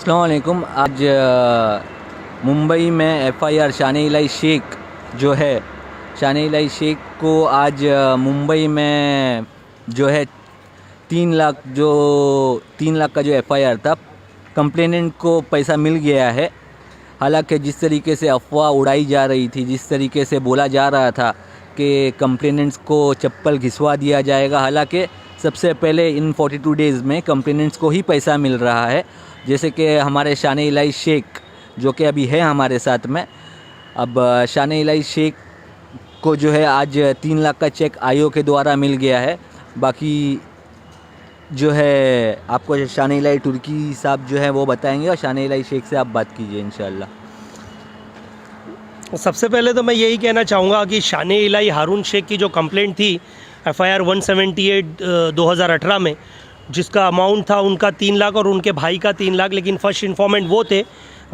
अस्सलाम वालेकुम। आज मुंबई में एफआईआर शान-ए इलाही शेख जो है, शान-ए इलाही शेख को आज मुंबई में जो है 3 लाख का जो एफआईआर था, कंप्लेनेंट को पैसा मिल गया है। हालांकि जिस तरीके से अफवाह उड़ाई जा रही थी, जिस तरीके से बोला जा रहा था कि कंप्लेनेंट्स को चप्पल घिसवा दिया जाएगा, हालांकि सबसे पहले इन 42 डेज़ में कंप्लेनेंट्स को ही पैसा मिल रहा है। जैसे कि हमारे शान-ए इलाही शेख जो कि अभी है हमारे साथ में, अब शान-ए इलाही शेख को जो है आज 3 लाख का चेक आईओ के द्वारा मिल गया है। बाकी जो है आपको शान-ए इलाही तुर्की साहब जो है वो बताएंगे और शान-ए इलाही शेख से आप बात कीजिए इंशाल्लाह। सबसे पहले तो मैं यही कहना चाहूँगा कि शान-ए इलाही हारून शेख की जो कंप्लेंट थी एफआईआर 178 2018 में, जिसका अमाउंट था उनका 3 लाख और उनके भाई का 3 लाख, लेकिन फर्स्ट इन्फॉर्मेंट वो थे।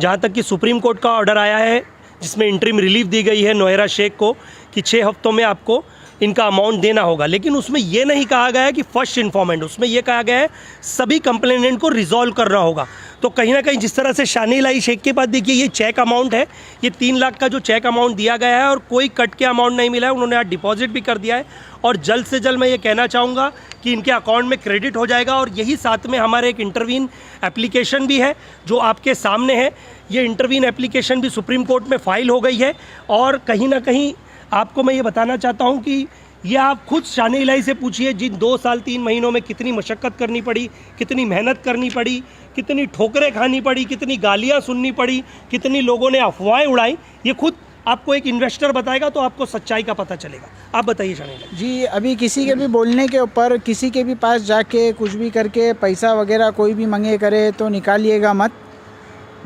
जहाँ तक कि सुप्रीम कोर्ट का ऑर्डर आया है जिसमें इंटरिम रिलीफ दी गई है नोएरा शेख को कि 6 हफ्तों में आपको इनका अमाउंट देना होगा, लेकिन उसमें ये नहीं कहा गया है कि फर्स्ट इन्फॉर्मेंट, उसमें ये कहा गया है सभी कंप्लेनेंट को रिजॉल्व करना होगा। तो कहीं ना कहीं जिस तरह से शान-ए इलाही शेख के पास देखिए ये चेक अमाउंट है, ये 3 लाख का जो चेक अमाउंट दिया गया है और कोई कट के अमाउंट नहीं मिला है, उन्होंने आज डिपॉजिट भी कर दिया है और जल्द से जल्द मैं ये कहना चाहूँगा कि इनके अकाउंट में क्रेडिट हो जाएगा। और यही साथ में हमारे एक इंटरवीन एप्लीकेशन भी है जो आपके सामने है। ये इंटरवीन एप्लीकेशन भी सुप्रीम कोर्ट में फ़ाइल हो गई है और कहीं ना कहीं आपको मैं ये बताना चाहता हूँ कि ये आप खुद शान-ए इलाही से पूछिए, जिन 2 साल 3 महीनों में कितनी मशक्क़त करनी पड़ी, कितनी मेहनत करनी पड़ी, कितनी ठोकरें खानी पड़ी, कितनी गालियाँ सुननी पड़ी, कितनी लोगों ने अफवाहें उड़ाई, ये खुद आपको एक इन्वेस्टर बताएगा तो आपको सच्चाई का पता चलेगा। आप बताइए शान-ए इलाही जी। अभी किसी के भी बोलने के ऊपर, किसी के भी पास जाके कुछ भी करके पैसा वगैरह कोई भी मंगे करे तो निकालिएगा मत।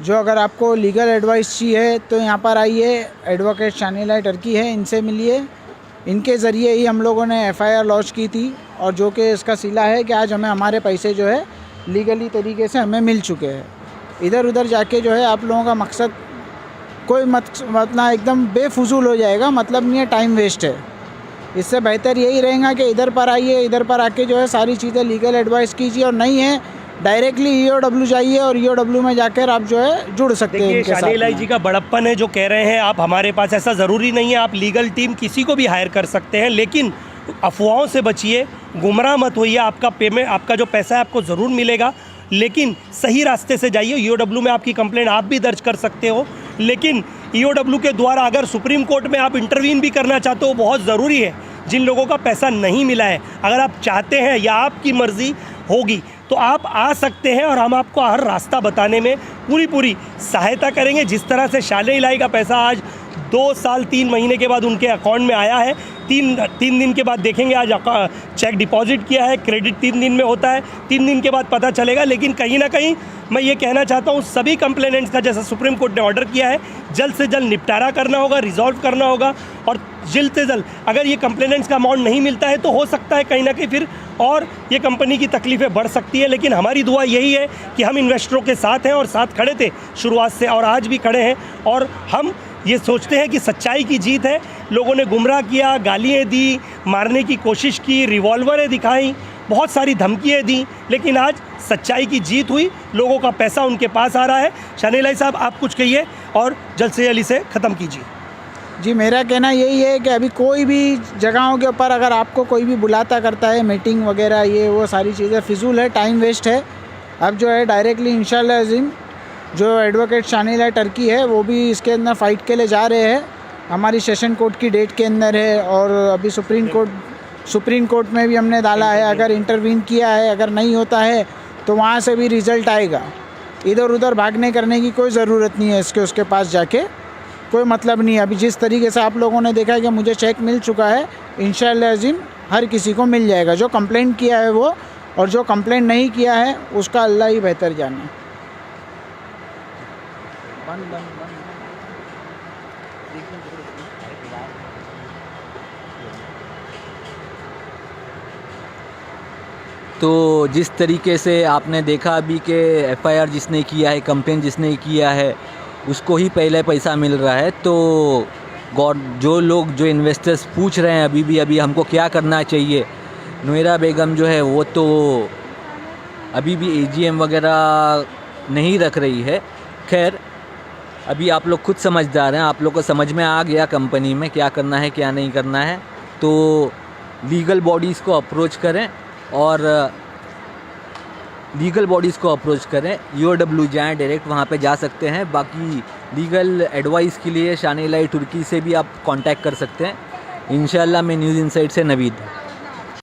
जो अगर आपको लीगल एडवाइस चाहिए तो यहाँ पर आइए, एडवोकेट शान-ए इलाही टर्की है, इनसे मिलिए। इनके ज़रिए ही हम लोगों ने एफआईआर लॉन्च की थी और जो कि इसका सिला है कि आज हमें हमारे पैसे जो है लीगली तरीके से हमें मिल चुके हैं। इधर उधर जाके जो है आप लोगों का मकसद कोई मतलब एकदम बेफजूल हो जाएगा, मतलब नहीं है, टाइम वेस्ट है। इससे बेहतर यही रहेगा कि इधर पर आइए, इधर पर आके जो है सारी चीज़ें लीगल एडवाइस कीजिए और नहीं है डायरेक्टली ईओडब्ल्यू जाइए और ईओडब्ल्यू में जाकर आप जो है जुड़ सकते हैं इनके साथ। शान-ए इलाही जी का बड़प्पन है जो कह रहे हैं आप हमारे पास, ऐसा ज़रूरी नहीं है। आप लीगल टीम किसी को भी हायर कर सकते हैं, लेकिन अफवाहों से बचिए, गुमराह मत होइए। आपका पेमेंट, आपका जो पैसा है आपको ज़रूर मिलेगा, लेकिन सही रास्ते से जाइए। ईओडब्ल्यू में आपकी कंप्लेंट आप भी दर्ज कर सकते हो, लेकिन ईओडब्ल्यू के द्वारा अगर सुप्रीम कोर्ट में आप इंटरवीन भी करना चाहते हो, बहुत ज़रूरी है। जिन लोगों का पैसा नहीं मिला है, अगर आप चाहते हैं या आपकी मर्ज़ी होगी तो आप आ सकते हैं और हम आपको हर रास्ता बताने में पूरी सहायता करेंगे। जिस तरह से शान-ए इलाही का पैसा आज 2 साल 3 महीने के बाद उनके अकाउंट में आया है, 3 दिन के बाद देखेंगे। आज चेक डिपॉजिट किया है, क्रेडिट 3 दिन में होता है, 3 दिन के बाद पता चलेगा। लेकिन कहीं ना कहीं मैं ये कहना चाहता हूँ सभी कंप्लेनेंट्स का, जैसा सुप्रीम कोर्ट ने ऑर्डर किया है, जल्द से जल्द निपटारा करना होगा, रिजॉल्व करना होगा। और जल्द से जल्द अगर ये कंप्लेनेंट्स का अमाउंट नहीं मिलता है तो हो सकता है कहीं ना कहीं फिर और ये कंपनी की तकलीफ़ें बढ़ सकती है। लेकिन हमारी दुआ यही है कि हम इन्वेस्टरों के साथ हैं और साथ खड़े थे शुरुआत से और आज भी खड़े हैं, और हम ये सोचते हैं कि सच्चाई की जीत है। लोगों ने गुमराह किया, गालियाँ दी, मारने की कोशिश की, रिवॉल्वरें दिखाई, बहुत सारी धमकियाँ दी, लेकिन आज सच्चाई की जीत हुई, लोगों का पैसा उनके पास आ रहा है। शान-ए इलाही साहब आप कुछ कहिए और जल्द से जल्द इसे ख़त्म कीजिए। जी, मेरा कहना यही है कि अभी कोई भी जगहों के ऊपर अगर आपको कोई भी बुलाता करता है, मीटिंग वगैरह, ये वो सारी चीज़ें फिजूल है, टाइम वेस्ट है। अब जो है डायरेक्टली इंशाल्लाह अज़ीम जो एडवोकेट शान-ए इलाही टर्की है वो भी इसके अंदर फ़ाइट के लिए जा रहे हैं। हमारी सेशन कोर्ट की डेट के अंदर है और अभी सुप्रीम कोर्ट में भी हमने डाला है। अगर इंटरवीन किया है, अगर नहीं होता है तो वहाँ से भी रिज़ल्ट आएगा। इधर उधर भागने करने की कोई ज़रूरत नहीं है, इसके उसके पास जाके कोई मतलब नहीं है। अभी जिस तरीके से आप लोगों ने देखा है कि मुझे चेक मिल चुका है, इंशाअल्लाह अज़ीम हर किसी को मिल जाएगा, जो कंप्लेंट किया है वो, और जो कंप्लेंट नहीं किया है उसका अल्लाह ही बेहतर जाने। तो जिस तरीके से आपने देखा अभी कि एफआईआर जिसने किया है, कंप्लेन जिसने किया है, उसको ही पहले पैसा मिल रहा है। तो जो इन्वेस्टर्स पूछ रहे हैं अभी हमको क्या करना चाहिए, नोएरा बेगम जो है वो तो अभी भी एजीएम वगैरह नहीं रख रही है। खैर, अभी आप लोग खुद समझदार हैं, आप लोग को समझ में आ गया कंपनी में क्या करना है क्या नहीं करना है। तो लीगल बॉडीज़ को अप्रोच करें और लीगल बॉडीज़ को अप्रोच करें। UOW जाएँ, डायरेक्ट वहाँ पे जा सकते हैं। बाकी लीगल एडवाइस के लिए शान-ए-इलाही तुर्की से भी आप कांटेक्ट कर सकते हैं। इंशाल्लाह। मैं न्यूज़ इनसाइट से नवीद।